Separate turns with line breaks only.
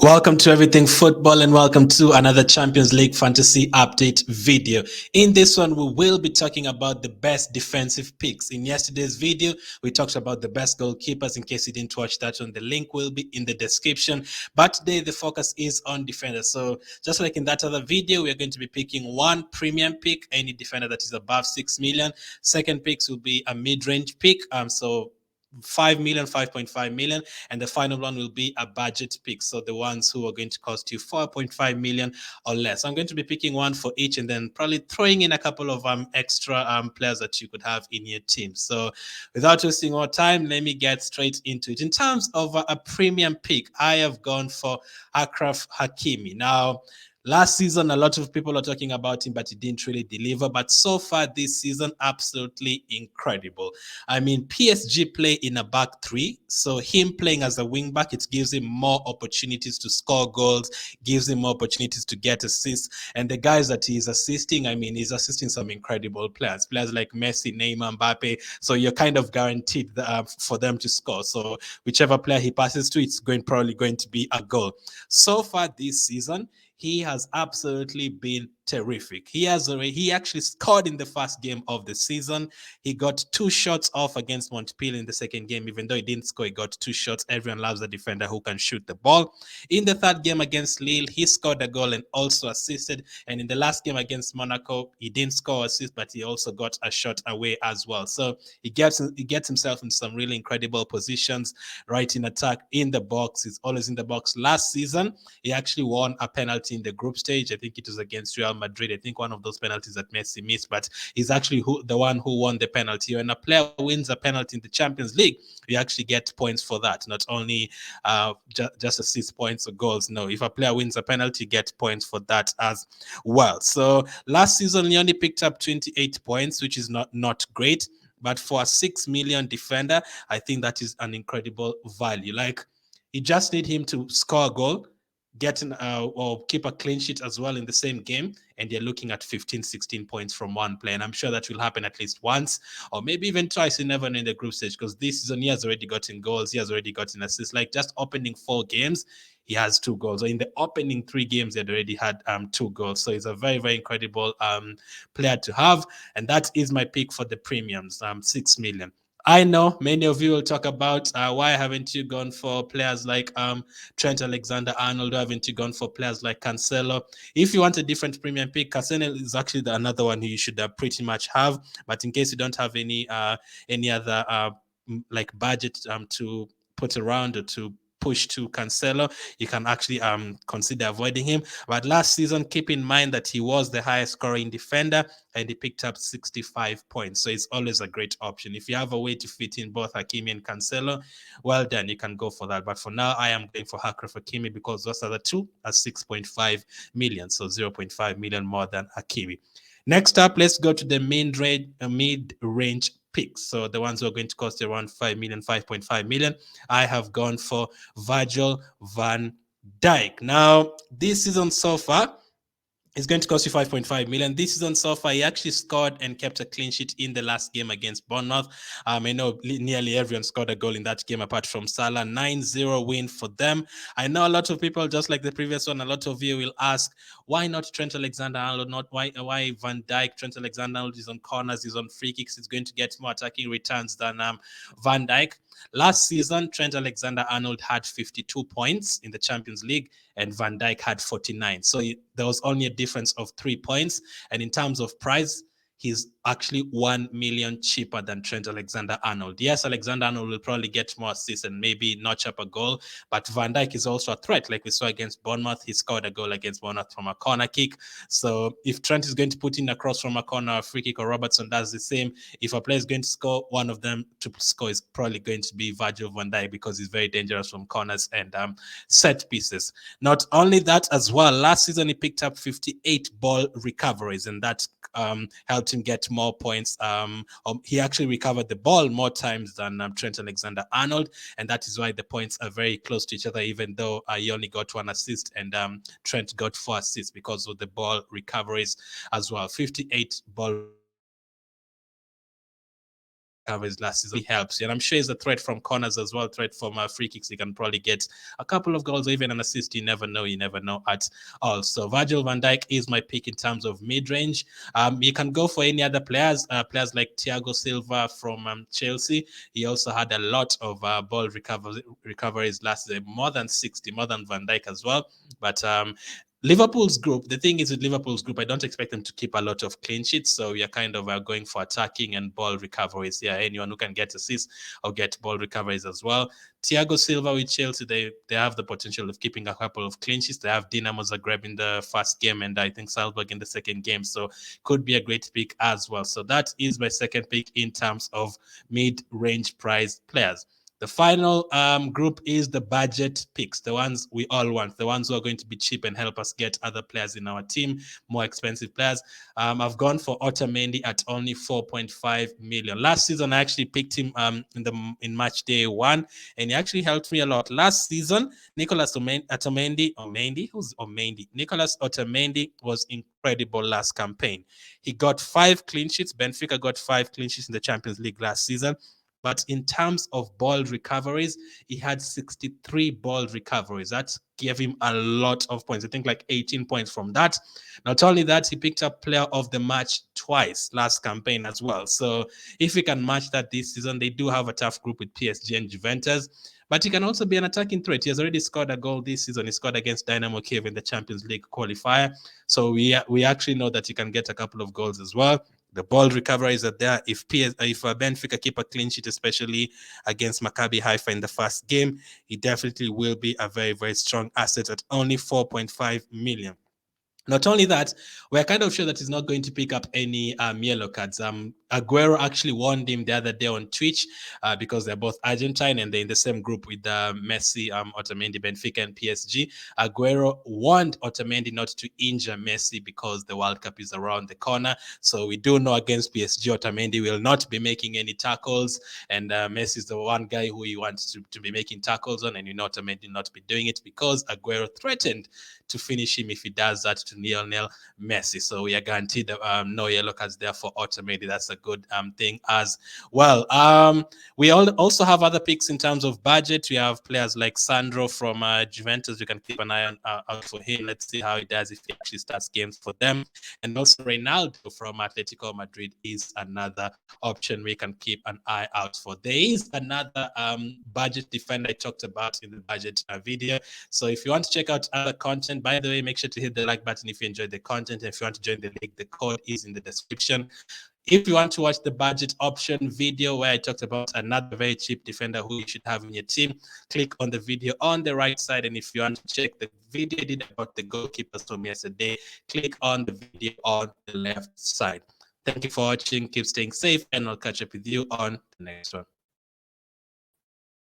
Welcome to Everything Football and welcome to another Champions League Fantasy Update video. In this one, we will be talking about the best defensive picks. In yesterday's video, we talked about the best goalkeepers. In case you didn't watch that one, the link will be in the description. But today, the focus is on defenders. So just like in that other video, we're going to be picking one premium pick, any defender that is above 6 million. Second picks will be a mid-range pick. So 5 million, 5.5 million, and the final one will be a budget pick. So the ones who are going to cost you 4.5 million or less. I'm going to be picking one for each and then probably throwing in a couple of extra players that you could have in your team. So without wasting more time, let me get straight into it. In terms of a premium pick, I have gone for Achraf Hakimi. Now, last season, a lot of people are talking about him, but he didn't really deliver. But so far this season, absolutely incredible. I mean, PSG play in a back three, so him playing as a wing back, it gives him more opportunities to score goals, gives him more opportunities to get assists. And the guys that he's assisting, I mean, he's assisting some incredible players like Messi, Neymar, Mbappe. So you're kind of guaranteed for them to score. So whichever player he passes to, it's probably going to be a goal. So far this season, he has absolutely been terrific. He actually scored in the first game of the season. He got 2 shots off against Montpellier in the second game. Even though he didn't score, he got 2 shots. Everyone loves a defender who can shoot the ball. In the third game against Lille, he scored a goal and also assisted. And in the last game against Monaco, he didn't score assist, but he also got a shot away as well. So he gets himself in some really incredible positions, right in attack, in the box. He's always in the box. Last season, he actually won a penalty in the group stage. I think it was against Real Madrid. I think one of those penalties that Messi missed, but he's actually the one who won the penalty. When a player wins a penalty in the Champions League, you actually get points for that, not only just assist points or goals. No, if a player wins a penalty, you get points for that as well. So last season, he only picked up 28 points, which is not great. But for a 6 million defender, I think that is an incredible value. Like, you just need him to score a goal, getting or keep a clean sheet as well in the same game, and you're looking at 15, 16 points from one player. And I'm sure that will happen at least once or maybe even twice. You never know in the group stage, because this season he has already gotten goals, he has already gotten assists. Like, just opening 4 games, he has 2 goals. So in the opening 3 games, he had already had 2 goals. So he's a very, very incredible player to have. And that is my pick for the premiums, 6 million. I know many of you will talk about why haven't you gone for players like Trent Alexander-Arnold? Why haven't you gone for players like Cancello? If you want a different premium pick, Cancello is actually another one who you should pretty much have. But in case you don't have any other like budget to put around or to push to Cancello, you can actually consider avoiding him. But last season, keep in mind that he was the highest scoring defender and he picked up 65 points. So it's always a great option. If you have a way to fit in both Hakimi and Cancello, well done, you can go for that. But for now, I am going for Achraf Hakimi because those are the two at 6.5 million, so 0.5 million more than Hakimi. Next up, let's go to the mid-range picks. So the ones who are going to cost around 5 million, 5.5 million. I have gone for Virgil van Dijk. Now, this season so far, it's going to cost you 5.5 million. This season so far, he actually scored and kept a clean sheet in the last game against Bournemouth. I know nearly everyone scored a goal in that game apart from Salah. 9-0 win for them. I know a lot of people, just like the previous one, a lot of you will ask, why not Trent Alexander-Arnold? Not why Van Dijk? Trent Alexander-Arnold is on corners, he's on free kicks, he's going to get more attacking returns than Van Dijk. Last season, Trent Alexander-Arnold had 52 points in the Champions League and Van Dijk had 49. So there was only a difference of 3 points. And in terms of price, he's actually 1 million cheaper than Trent Alexander-Arnold. Yes, Alexander-Arnold will probably get more assists and maybe notch up a goal, but Van Dijk is also a threat. Like we saw against Bournemouth, he scored a goal against Bournemouth from a corner kick. So if Trent is going to put in a cross from a corner, a free kick, or Robertson does the same, if a player is going to score, one of them to score is probably going to be Virgil van Dijk because he's very dangerous from corners and set pieces. Not only that as well, last season he picked up 58 ball recoveries, and that helped him get more points. He actually recovered the ball more times than Trent Alexander-Arnold, and that is why the points are very close to each other, even though he only got 1 assist and Trent got 4 assists because of the ball recoveries as well. 58 ball recoveries last season helps you. And I'm sure he's a threat from corners as well, threat from free kicks. He can probably get a couple of goals, even an assist. You never know at all. So Virgil van Dijk is my pick in terms of mid-range. You can go for any other players like Thiago Silva from Chelsea. He also had a lot of ball recoveries last season, more than 60, more than Van Dijk as well. But Liverpool's group, the thing is with Liverpool's group, I don't expect them to keep a lot of clean sheets. So we are kind of going for attacking and ball recoveries. Yeah, anyone who can get assists or get ball recoveries as well. Thiago Silva with Chelsea, they have the potential of keeping a couple of clean sheets. They have Dinamo Zagreb in the first game and I think Salzburg in the second game. So could be a great pick as well. So that is my second pick in terms of mid-range prize players. The final group is the budget picks, the ones we all want, the ones who are going to be cheap and help us get other players in our team, more expensive players. I've gone for Otamendi at only 4.5 million. Last season, I actually picked him in match day 1, and he actually helped me a lot. Last season, Nicolas Otamendi was incredible last campaign. He got 5 clean sheets. Benfica got 5 clean sheets in the Champions League last season. But in terms of ball recoveries, he had 63 ball recoveries. That gave him a lot of points. I think like 18 points from that. Not only that, he picked up player of the match twice last campaign as well. So if he can match that this season, they do have a tough group with PSG and Juventus. But he can also be an attacking threat. He has already scored a goal this season. He scored against Dynamo Kiev in the Champions League qualifier. So we actually know that he can get a couple of goals as well. The ball recoveries are there. If Benfica keep a clean sheet, especially against Maccabi Haifa in the first game, he definitely will be a very, very strong asset at only 4.5 million. Not only that, we're kind of sure that he's not going to pick up any yellow cards. Aguero actually warned him the other day on Twitch because they're both Argentine and they're in the same group with Messi, Otamendi, Benfica, and PSG. Aguero warned Otamendi not to injure Messi because the World Cup is around the corner. So we do know against PSG, Otamendi will not be making any tackles, and Messi is the one guy who he wants to be making tackles on, and you know Otamendi not be doing it because Aguero threatened to finish him if he does that to Lionel Messi. So we are guaranteed no yellow cards there for Otamendi. That's a good thing as well. We also have other picks in terms of budget. We have players like Sandro from Juventus. We can keep an eye on out for him. Let's see how he does if he actually starts games for them. And also Ronaldo from Atletico Madrid is another option we can keep an eye out for. There is another budget defender I talked about in the budget video. So if you want to check out other content, by the way, make sure to hit the like button if you enjoyed the content. And if you want to join the league, the code is in the description. If you want to watch the budget option video where I talked about another very cheap defender who you should have in your team, click on the video on the right side. And if you want to check the video I did about the goalkeepers from yesterday, click on the video on the left side. Thank you for watching. Keep staying safe, and I'll catch up with you on the next one.